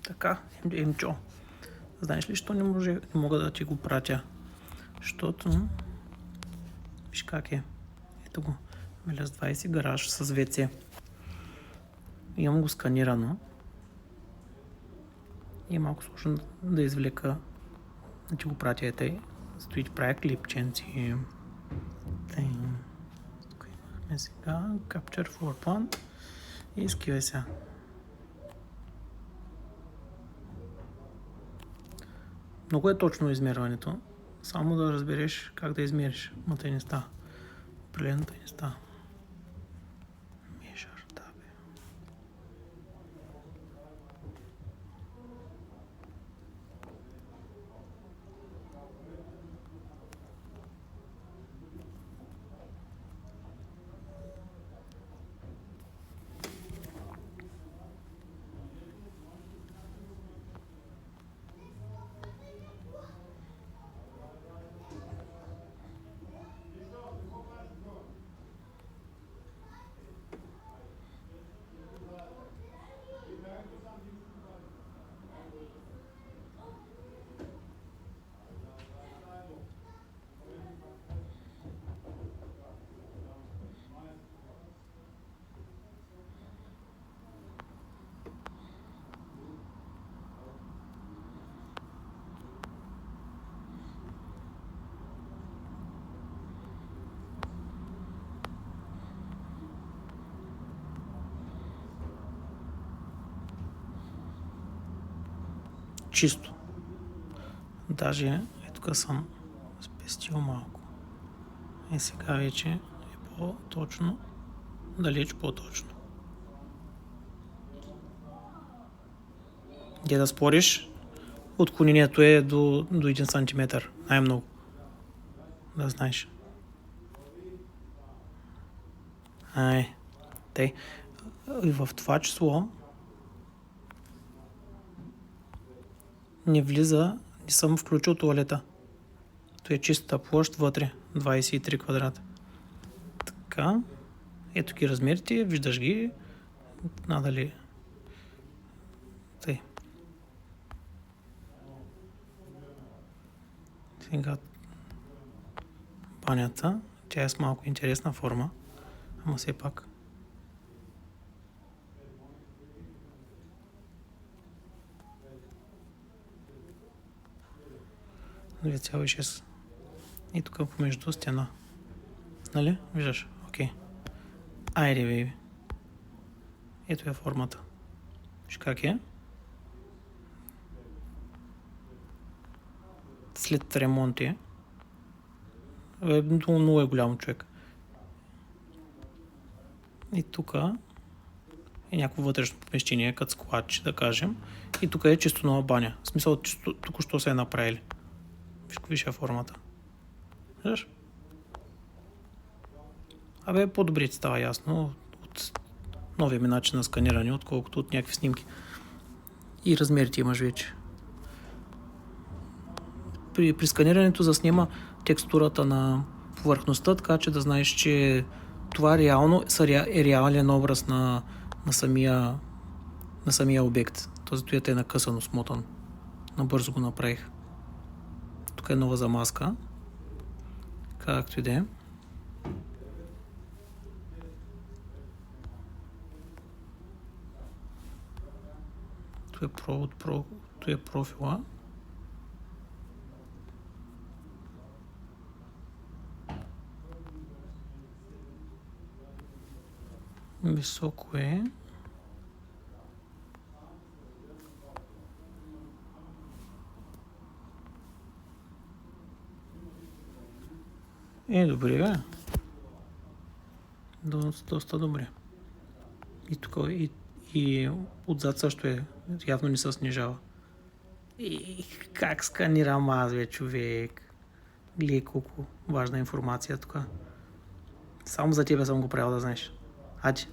Така, Емчо. Знаеш ли, що не мога да ти го пратя? Защото... Виж как е. Ето го. Веляс 20 гараж с ВЦ. Имам го сканирано. И е малко сложно да извлека, да ти го пратя. Ете, стои ти правя клипченци. Тук имахме сега Capture for Plan и скивай сега. Много е точно измерването. Само да разбереш как да измериш. Ма те не става. Определено те не става. Чисто. Даже е тук съм спестил малко. И сега вече е по-точно. Далеч по-точно. Где да спориш? Отклонението е до 1 см. Най-много. Да знаеш. Тъй. И в това число не влиза, не съм включил туалета. То е чистата площ вътре, 23 квадрата. Така, ето ги размерите, виждаш ги, надали. Тъй. Сега банята, тя е с малко интересна форма, ама все пак. Цяло 6. И тук помежду стена. Нали? Виждаш? Окей. Айде, бейби. Ето е формата. Виж как е. След ремонти. Много е голям човек. И тук е някакво вътрешно помещение, като складче, да кажем. И тук е чисто нова баня. В смисъл, тук що се е направили. Виж е формата. Виждаш? Абе, по-добре ти става ясно от новия ми начин на сканиране, отколкото от някакви снимки. И размерите имаш вече. При сканирането заснема текстурата на повърхността, така че да знаеш, че това реално е реален образ на самия обект. Този туят е накъсано, смотан. Набързо го направих. Тук е нова замазка. Както и да е. Tu е профила. Високо е. Добре, бе. Доста добре. И тук и отзад също е. Явно не се снижава. И как сканирам аз, бе, човек? Гледай колко важна информация тук. Само за тебе съм го правил, да знаеш. Ади.